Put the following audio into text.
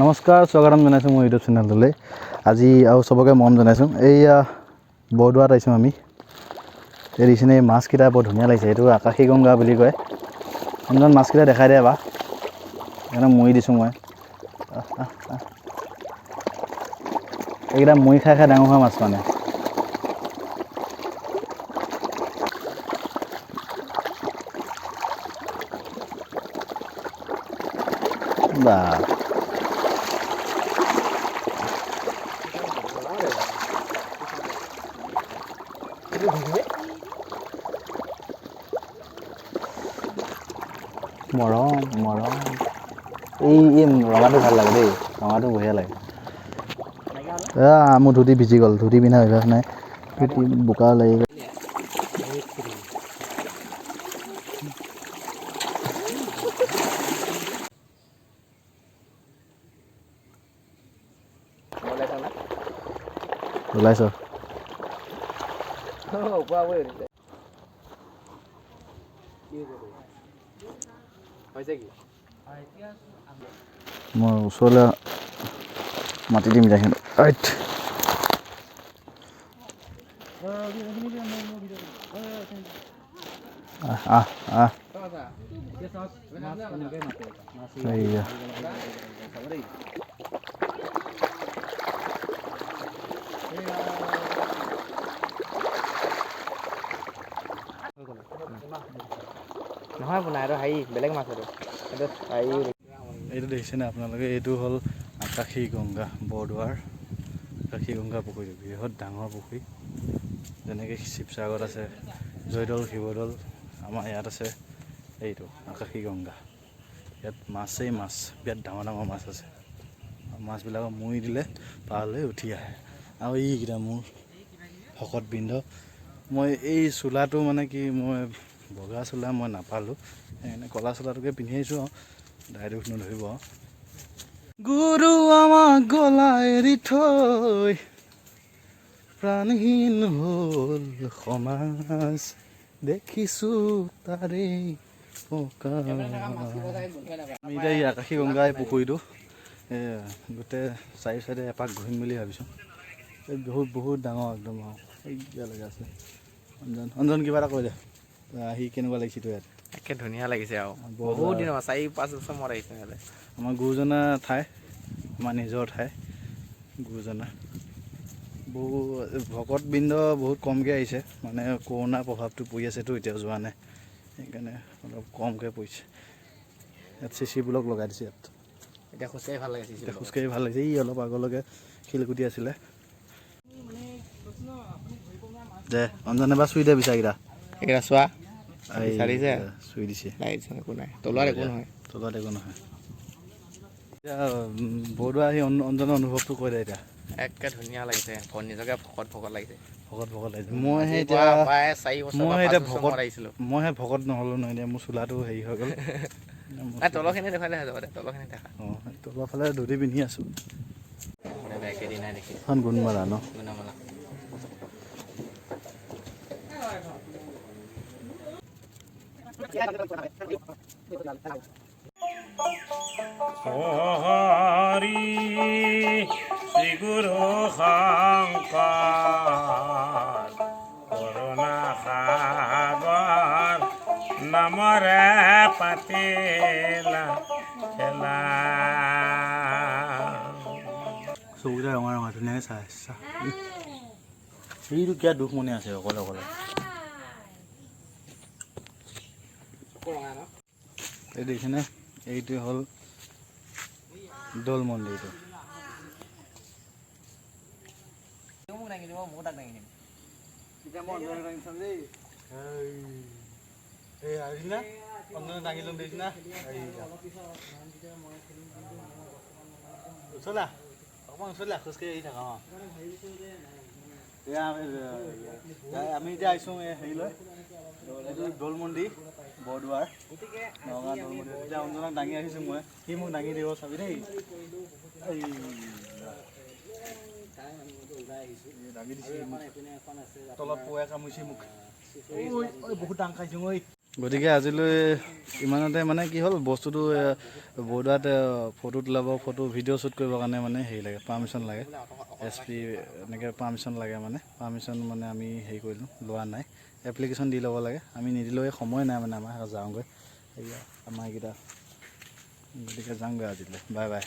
নমস্কাৰ, স্বাগতম জনাইছোঁ মোৰ ইউটিউব চেনেলটোলৈ। আজি আৰু চবকে মৰম জনাইছোঁ। এইয়া বৰদোৱাত আহিছোঁ আমি। এই দেখিছেনে, এই মাছকেইটা বৰ ধুনীয়া লাগিছে। এইটো আকাশী গংগা বুলি কয়। ইমান মাছকেইটা দেখাই দে এবাৰ। সেইকাৰণে মৰি দিছোঁ মই। এইকেইটা মৰি খাই খাই ডাঙৰ হোৱা মাছ মানে। বা মৰম মৰম। এই ৰঙাটো ভাল লাগে দেই, ৰঙাটো বঢ়িয়া লাগে। মোৰ ধুতি ভিজি গ'ল, ধুতি পিন্ধা অভ্যাস নাই, ধুতি বোকা লাগি গ'ল। ওলাইছ মই ওচৰলৈ মাতি দিম এতিয়া কিন্তু। নহয় বনাই আৰু হেৰি বেলেগ মাছ এইটো দেখিছেনে আপোনালোকে? এইটো হ'ল আকাশী গংগা, বৰদোৱাৰ আকাশী গংগা পুখুৰী। বৃহৎ ডাঙৰ পুখুৰী। যেনেকৈ শিৱসাগৰত আছে জয়দৌল, শিৱদৌল, আমাৰ ইয়াত আছে এইটো আকাশী গংগা। ইয়াত মাছেই মাছ, বিৰাট ডাঙৰ ডাঙৰ মাছ আছে। মাছবিলাকক মৰি দিলে পাৰলৈ উঠি আহে। আৰু এইকেইটা মোৰ ভকতবৃন্দ। মই এই চোলাটো মানে কি, মই বগা চোলা মই নাপালোঁ, সেইকাৰণে ক'লা চোলাটোকে পিন্ধি আহিছোঁ আৰু দাই দুখ নধৰিব। গুৰু আমাক গলা এৰি থৈ প্ৰাণহীন হ'ল সমাজ, দেখিছোঁ তাৰে আমি এতিয়া এই আকাশী গংগা পুখুৰীটো গোটেই চাৰি চাইডে এপাক ঘূৰিম বুলি ভাবিছোঁ। এই বহুত ডাঙৰ একদম আৰু এইবিলাকে আছে। অঞ্জন কিবা এটা কৈ দে, আহি কেনেকুৱা লাগিছে তোৰ ইয়াত? একে ধুনীয়া লাগিছে আৰু বহুত দিনৰ 4-5 বছৰ মূৰত আহিছে ইয়ালৈ। আমাৰ গুৰুজনা ঠাই, আমাৰ নিজৰ ঠাই গুৰুজনা। ভকতবৃন্দ বহুত কমকৈ আহিছে, মানে কৰোণাৰ প্ৰভাৱটো পৰি আছেতো, এতিয়াও যোৱা নাই, সেইকাৰণে অলপ কমকৈ পৰিছে। ইয়াত চিচি ব্লক লগাই দিছে। ইয়াত এতিয়া খোজকাঢ়ি ভাল লাগিছে। এতিয়া খোজকাঢ়ি ভাল লাগিছে। ই অলপ আগলৈকে শিলগুটি আছিলে। দে অঞ্জন এবাৰ চুই দে বিচাৰকেইটা। এইকেইটা চোৱা বিচাৰিছে, চুই দিছে। একো নাই, তলোৱাত একো নহয়, তলোৱাত একো নহয়। এতিয়া বৰদোৱা আহি অঞ্জনৰ অনুভৱটো কৈ দে এতিয়া। একে ধুনীয়া লাগিছে, নিজকে ভকত লাগিছে। ভকত লাগিছে। মই ভকত নহ'লোঁ নহয়, এতিয়া মোৰ চোলাটো হেৰি হৈ গ'ল। তলৰখিনি দেখুৱালে হৈ যাব দে, তলৰখিনি দেখা। তলৰ ফালে ধুতি পিন্ধি আছোঁ। একেদিনাই দেখি এখন গুণমাৰা ন? গুণমালা। হৰি শ্ৰী গুৰু শংকৰ কৰোণা সাগৰ নামৰে পাতিলা খেলা। চকুকেইটা ৰঙা ৰঙা ধুনীয়াকৈ চাই আছা। সেইটো কিয় দুখ মনে আছে অকলে অকলে। এই দেখিছেনে, এইটো হ'ল দৌল মন্দিৰটো। খোজকাঢ়ি আহি থাকা। আমি এতিয়া আহিছোঁ হেৰিলৈ, এইটো দৌল মন্দিৰ বৰদোৱাৰ, নগাঁও দৌল মন্দিৰ। এতিয়া অঞ্জনক দাঙি আহিছোঁ মই, সি মোক দাঙি দিব চাবি দেই। দাঙি দিছোঁ, তলত পুৱাই কামুৰিছে মোক। বহুত টান খাইছোঁ ঐ। গতিকে আজিলৈ ইমানতে মানে কি হ'ল বস্তুটো বৰদোৱাত ফটো তোলাব ভিডিঅ' শ্বুট কৰিবৰ কাৰণে মানে হেৰি লাগে পাৰ্মিশ্যন লাগে SP এনেকৈ পাৰ্মিশ্যন লাগে মানে পাৰ্মিশ্যন মানে আমি হেৰি কৰিলোঁ লোৱা নাই এপ্লিকেশ্যন দি ল'ব লাগে আমি নিদিলেও সময় নাই মানে আমাৰ যাওঁগৈ এয়া আমাৰ এইকেইটা গতিকে যাওঁগৈ আজিলৈ বাই বাই